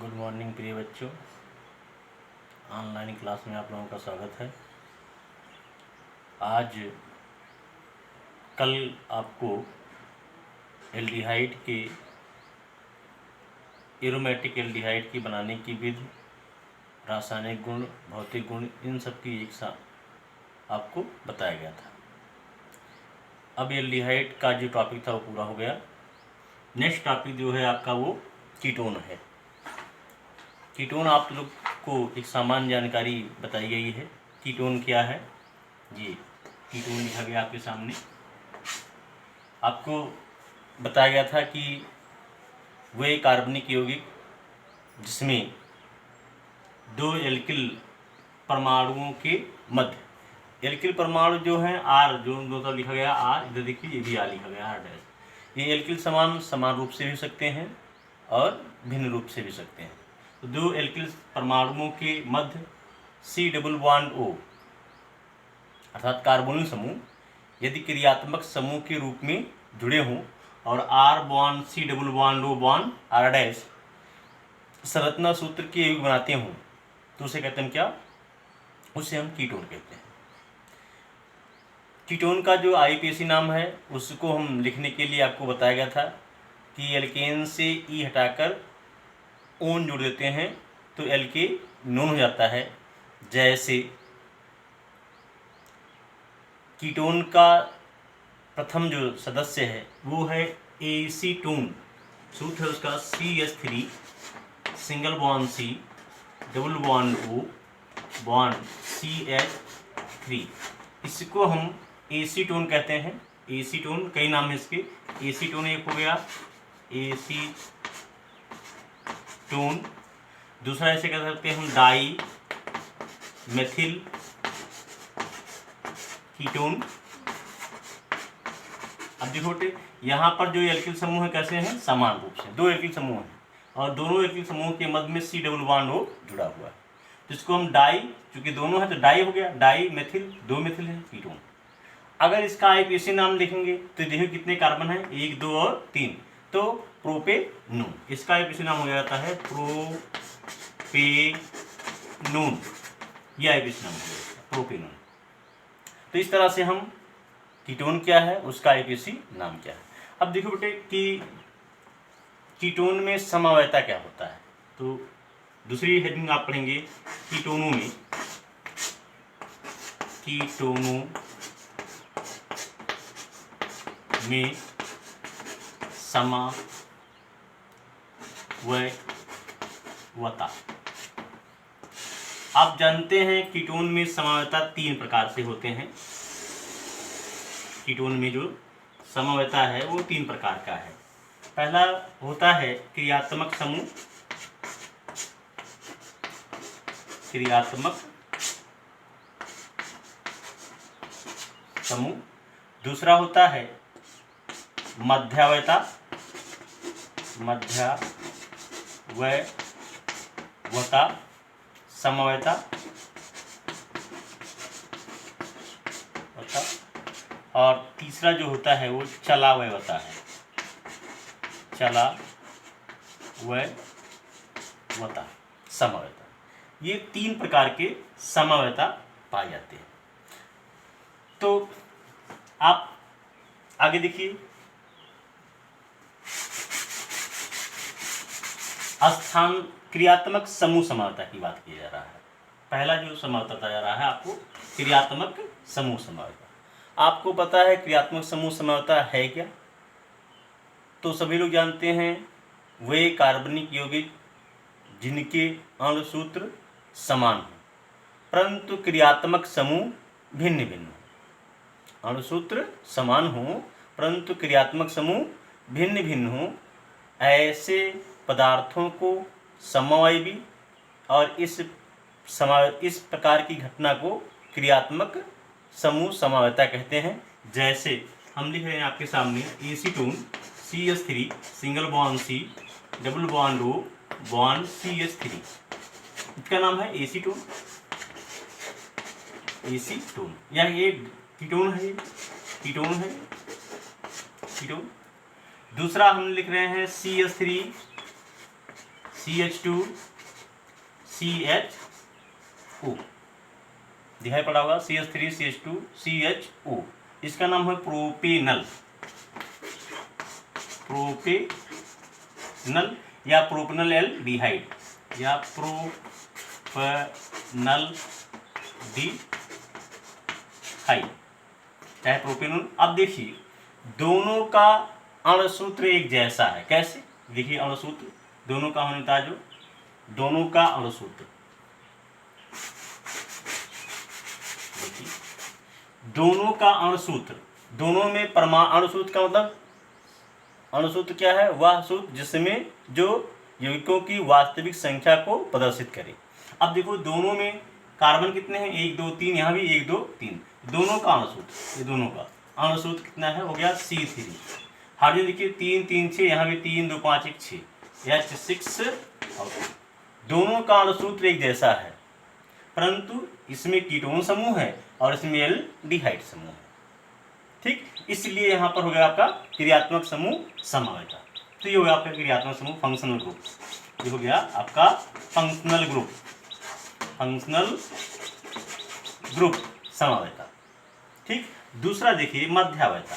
Good morning प्रिय बच्चों। Online class में आप लोगों का स्वागत है। आज कल आपको एल्डिहाइड के एरोमेटिक एल्डिहाइड की बनाने की विधि, रासायनिक गुण, भौतिक गुण, इन सब की एक साथ आपको बताया गया था। अब एल्डिहाइड का जो टॉपिक था वो पूरा हो गया। नेक्स्ट टॉपिक जो है आपका वो कीटोन है। कीटोन आप लोग को एक सामान्य जानकारी बताई गई है। कीटोन क्या है, ये कीटोन लिखा गया आपके सामने। आपको बताया गया था कि वे कार्बनिक यौगिक जिसमें दो एल्किल परमाणुओं के मध्य, एल्किल परमाणु जो हैं आर, जो मतलब लिखा गया आर, इधर देखिए ये भी आर लिखा गया, आर डैश। ये एल्किल समान रूप से भी सकते हैं और भिन्न रूप से भी सकते हैं। तो दो एल्किल परमाणुओं के मध्य C डबल बॉन्ड O अर्थात कार्बोनिल समूह यदि क्रियात्मक समूह के रूप में जुड़े हों और R bond C double bond O bond R dash संरचना सूत्र के यौगिक बनाते हों तो उसे कहते हैं क्या, उसे हम कीटोन कहते हैं। कीटोन का जो IUPAC नाम है उसको हम लिखने के लिए आपको बताया गया था कि एल्केन से E हटाकर ओन जोड़ देते हैं तो एल्के नोन हो जाता है। जैसे कीटोन का प्रथम जो सदस्य है वो है एसीटोन। सूत्र है उसका CH3 single bond C double bond O bond CH3। इसको हम एसीटोन कहते हैं। एसीटोन कई नाम है इसके। एसीटोन एक हो गया एसीटोन, दूसरा ऐसे कह सकते हैं हम डाई मेथिल कीटोन। अब देखो यहाँ पर जो एल्किल समूह है कैसे हैं, समान रूप से दो एल्किल समूह हैं और दोनों एल्किल समूह के मध्य में C डबल बॉन्ड O जुड़ा हुआ है, जिसको हम डाई, चूंकि दोनों है तो डाई हो गया, डाई मेथिल, दो मेथिल है कीटोन। अगर इसका IUPAC नाम लिखेंगे तो देखिए कितने कार्बन है, 1 2 और 3, तो प्रोपेनोन। इसका IUPAC नाम हो जाता है प्रोपेनोन। यह IUPAC नाम हो जाता है प्रोपेनोन। तो इस तरह से हम कीटोन क्या है उसका IUPAC नाम क्या है। अब देखो बेटे कि कीटोन में समवायता क्या होता है। तो दूसरी हेडिंग आप पढ़ेंगे कीटोनों में, कीटोनों में समवायता। आप जानते हैं कीटोन में समवायता 3 प्रकार से होते हैं। कीटोन में जो समवायता है वो 3 प्रकार का है। पहला होता है क्रियात्मक समूह, क्रियात्मक समूह। दूसरा होता है मध्यावयता, मध्यावयता समवायता। और तीसरा जो होता है वो चलावयता है, चलावयता समवायता। ये 3 प्रकार के समवायता पाए जाते हैं। तो आप आगे देखिए, स्थान क्रियात्मक समूह समवायता की बात की जा रहा है। पहला जो समवायता बताया जा रहा है आपको क्रियात्मक समूह समवायता। आपको पता है क्रियात्मक समूह समवायता है क्या, तो सभी लोग जानते हैं वे कार्बनिक यौगिक जिनके अणु सूत्र समान हो परंतु क्रियात्मक समूह भिन्न भिन्न हो। अणु सूत्र समान हो परंतु क्रियात्मक समूह भिन्न भिन्न हो, ऐसे पदार्थों को समवायवी और इस प्रकार की घटना को क्रियात्मक समूह समवायता कहते हैं। जैसे हम लिख रहे हैं आपके सामने acetone CH3 single bond C double bond O bond CH3, इसका नाम है एसीटोन। एसीटोन यह एक कीटोन है, कीटोन है, कीटोन। दूसरा हम लिख रहे हैं CH3 CH2 CHO, दिखाई पड़ा होगा, CH3 CH2 CHO, इसका नाम है प्रोपेनल, प्रोपेनल या प्रोपेनल एल्डिहाइड या प्रोपेनल डिहाइड, चाहे प्रोपेनल। अब देखिए दोनों का अणुसूत्र एक जैसा है, कैसे? देखिए अणुसूत्र दोनों का होने था, जो दोनों का अणुसूत्र, देखिए दोनों का अणुसूत्र, दोनों में परमाणु, अणुसूत्र का मतलब, अणुसूत्र क्या है? वह सूत्र जिसमें जो यौगिकों की वास्तविक संख्या को प्रदर्शित करे। अब देखो दोनों में कार्बन कितने हैं? 1 2 3, यहाँ भी 1 2 3, दोनों का अणुसूत्र, ये दोनों का अणुसूत्र कितना है? हो गया C3। हाइड्रोजन देखिए 3 3 6, यहाँ भी 3 2 5 1 6, H6 और दोनों का अणुसूत्र एक जैसा है, परंतु इसमें कीटोन समूह है और इसमें एल्डिहाइड समूह है। ठीक, इसलिए यहाँ पर हो गया आपका क्रियात्मक समूह समवेता। तो ये हो गया आपका क्रियात्मक समूह, फंक्शनल ग्रुप, ये हो गया आपका फंक्शनल ग्रुप, फंक्शनल ग्रुप समवेता। ठीक, दूसरा देखिए मध्यावयता,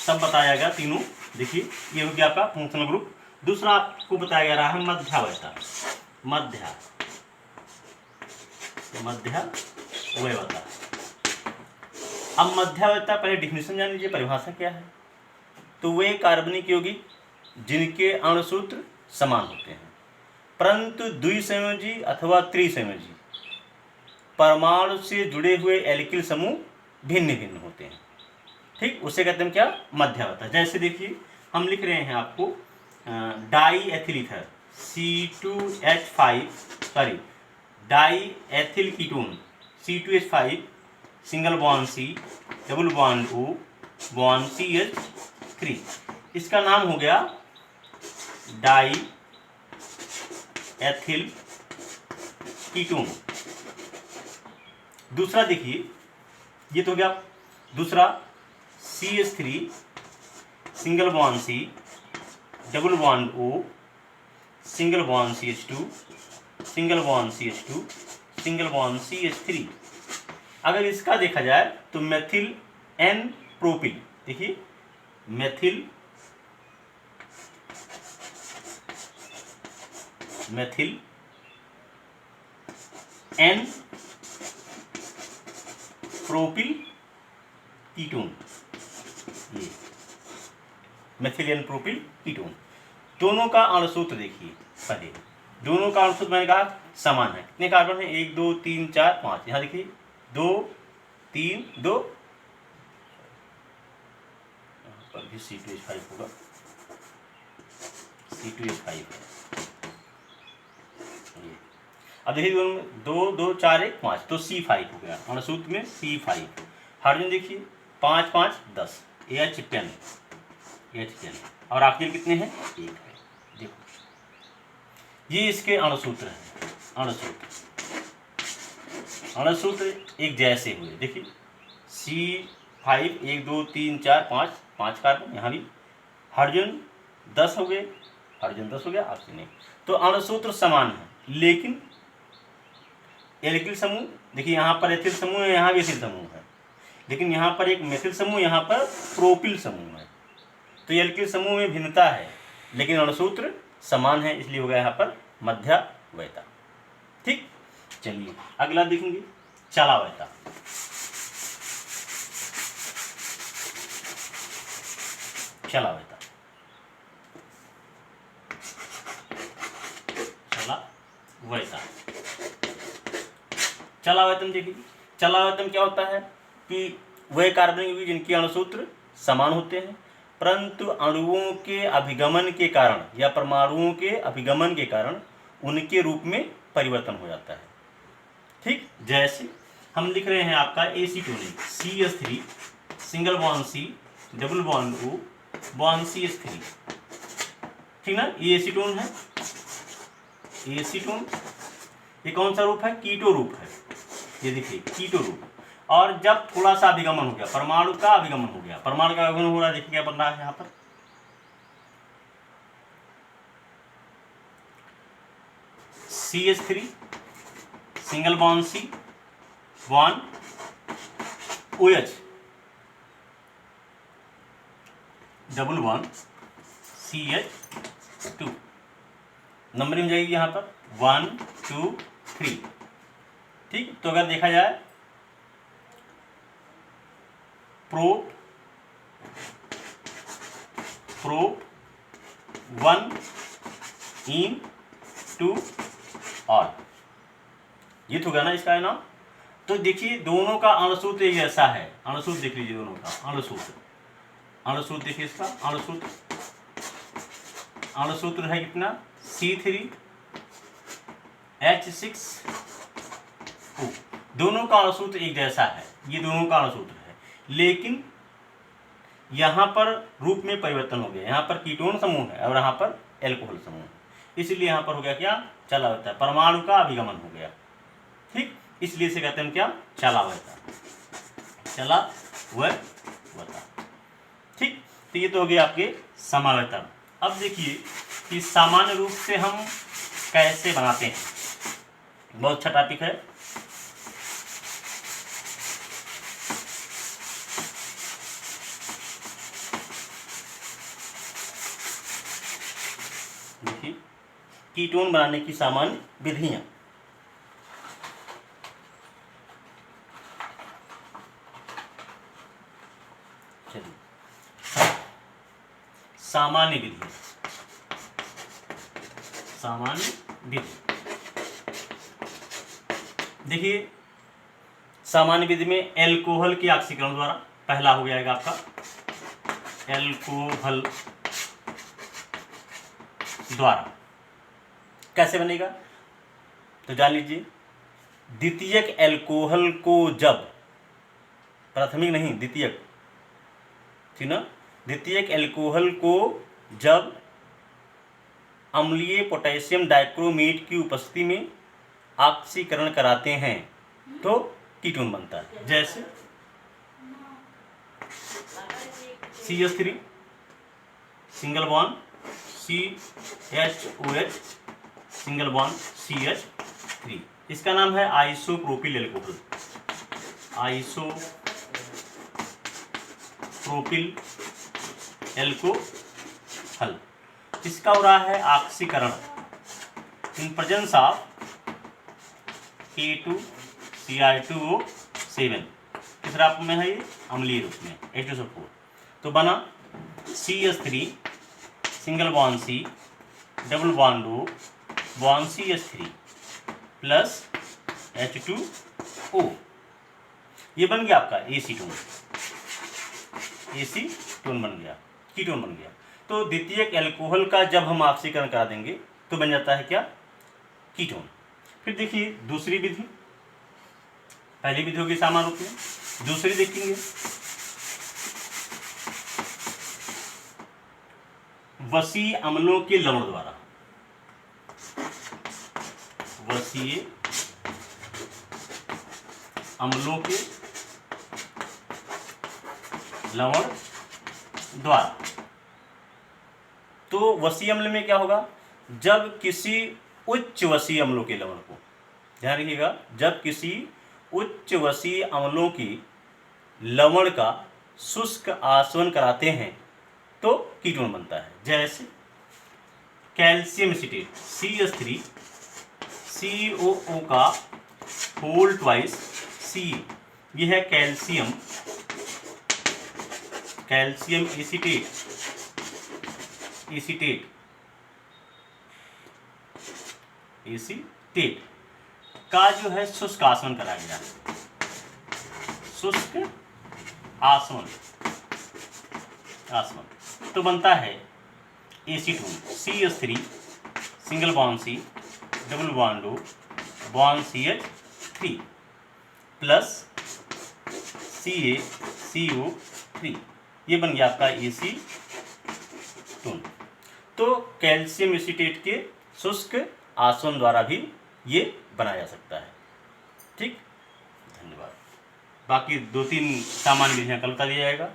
सब बताया गया तीनों। देखिए ये हो गया आपका फंक्शनल ग्रुप। दूसरा आपको बताया जा रहा है मध्यावयता, मध्यावयता। अब मध्यावयता पहले डिफिनेशन जान लीजिए, परिभाषा क्या है। तो वे कार्बनिक यौगिक जिनके अणुसूत्र समान होते हैं परंतु द्विसंयोजी अथवा त्रिसंयोजी परमाणु से जुड़े हुए एल्किल समूह भिन्न भिन्न होते हैं। ठीक, उसे कहते हैं क्या? मध्यावयता। जैसे देखिए हम लिख रहे हैं आपको die ethyl ether C2H5, sorry die ethyl ketone C2H5 single bond C double bond O bond CH3, इसका नाम हो गया डाई एथिल कीटोन। दूसरा देखिए, ये तो हो गया दूसरा CH3 single bond C double bond O single bond CH2 single bond CH2 single bond CH3। अगर इसका देखा जाए तो मेथिल एन प्रोपिल, देखिए मेथिल एन प्रोपिल कीटोन, ये मेथिल एन प्रोपिल कीटोन। दोनों का अणुसूत्र देखिए, पहले दोनों का अणुसूत्र मैंने कहा समान है। कितने कार्बन है? 1 2 3 4 5, यहाँ देखिए 2 3 2, यहाँ पर भी C2H5 होगा, C2H5 है। अब देखिए दोनों में 2 2 4 1 5, तो C5 हो गया अणुसूत्र में C5। हाइड्रोजन देखिए 5 5 10, H10 और ऑक्सीजन कितने हैं? 1 है। देखो ये इसके अणुसूत्र हैं, अणुसूत्र एक जैसे हुए। देखिए C5 1 2 3 4 5 कार्बन, यहाँ भी हाइड्रोजन 10 हो गए, ऑक्सीजन 1। तो अणुसूत्र समान है, लेकिन एल्किल समूह देखिए यहाँ पर एथिल समूह है, यहाँ भी एथिल समूह है, लेकिन यहाँ पर एक मेथिल समूह, यहाँ पर प्रोपिल समूह है। तो एल्किल समूह में भिन्नता है लेकिन अणुसूत्र समान है, इसलिए हो गया यहाँ पर मध्यावयता। ठीक, चलिए अगला देखेंगे चलावयता। चलावयता चलावयतन देखिए, चलावयतन क्या होता है कि वह कार्बनिक यौगिक जिनके अणुसूत्र समान होते हैं परंतु अणुओं के अभिगमन के कारण या परमाणुओं के अभिगमन के कारण उनके रूप में परिवर्तन हो जाता है। ठीक, जैसे हम लिख रहे हैं आपका एसीटोनिक CH3 single bond C double bond O bond CH3, ठीक ना, ये एसीटोन है। एसीटोन ये कौन सा रूप है? कीटो रूप है, ये देखिए कीटो रूप। और जब थोड़ा सा अभिगमन हो गया, परमाणु का अभिगमन हो गया, परमाणु का अभिगमन हो रहा है, देखिए क्या बन रहा है यहाँ पर, CH3 single bond C bond OH double bond CH2, numbering जाएगी यहाँ पर 1 2 3। ठीक, तो अगर देखा जाए प्रोप 1 इन 2 ऑल, ये तो होगा ना इसका है ना। तो देखिए दोनों का अणुसूत्र एक जैसा है, अणुसूत्र देख लीजिए दोनों का अणुसूत्र देखिए इसका अणुसूत्र है कितना C3H6O, दोनों का अणुसूत्र एक जैसा है, ये दोनों का अणुसूत्र है, लेकिन यहाँ पर रूप में परिवर्तन हो गया, यहाँ पर कीटोन समूह है और यहाँ पर एल्कोहल समूह है, इसलिए यहाँ पर हो गया क्या चलावता, परमाणु का अभिगमन हो गया। ठीक, इसलिए इसे कहते हैं क्या चलावता। ठीक, तो ये तो हो गया आपके समावर्तन। अब देखिए कि सामान्य रूप से हम कैसे बनाते हैं, बहुत अच्छा टॉपिक है। देखिए कीटोन बनाने की सामान्य विधियां। सामान्य विधि, देखिए सामान्य विधि में एल्कोहल के ऑक्सीकरण द्वारा, पहला हो जाएगा आपका एल्कोहल द्वारा। कैसे बनेगा तो जान लीजिए, द्वितीयक एल्कोहल को जब, प्राथमिक नहीं द्वितीयक, ठीक ना, द्वितीयक एल्कोहल को जब अम्लीय पोटेशियम डाइक्रोमेट की उपस्थिति में ऑक्सीकरण कराते हैं तो कीटोन बनता है। जैसे CH3 single bond CHOH single bond CH3, इसका नाम है आइसोप्रोपिल एल्कोहल, आइसोप्रोपिल एल्कोहल। इसका हो रहा है ऑक्सीकरण इन प्रेजेंस ऑफ K2Cl2O7, तीसरा रूप में है ये अम्लीय रूप में H2SO4, तो बना CH3 single bond C double bond O bond CH3 plus H2O, ये बन गया आपका एसीटोन बन गया, कीटोन बन गया। तो द्वितीयक एल्कोहल का जब हम ऑक्सीकरण करा देंगे तो बन जाता है क्या कीटोन। फिर देखिए दूसरी विधि, पहली विधि होगी सामान्य रूप में, दूसरी देखेंगे वसीय अम्लों के लवण द्वारा, वसीय अम्लों के लवण द्वारा। तो वसीय अम्ल में क्या होगा, जब किसी उच्च वसीय अम्लों के लवण को, ध्यान रखिएगा, जब किसी उच्च वसीय अम्लों की लवण का शुष्क आसवन कराते हैं तो कीटोन बनता है। जैसे कैल्शियम एसीटेट CH3 COO का होल ट्वाइस C, यह है कैल्शियम एसीटेट का जो है शुष्क आसवन कराया गया, शुष्क आसवन तो बनता है acetone CH3 single bond C double bond O bond CH3 plus CaCO3, ये बन गया आपका एसीटोन। तो कैल्शियम एसीटेट के शुष्क आसवन द्वारा भी ये बनाया जा सकता है। ठीक, धन्यवाद। बाकी 2-3 सामान्य विधियां कल बता दिया जाएगा।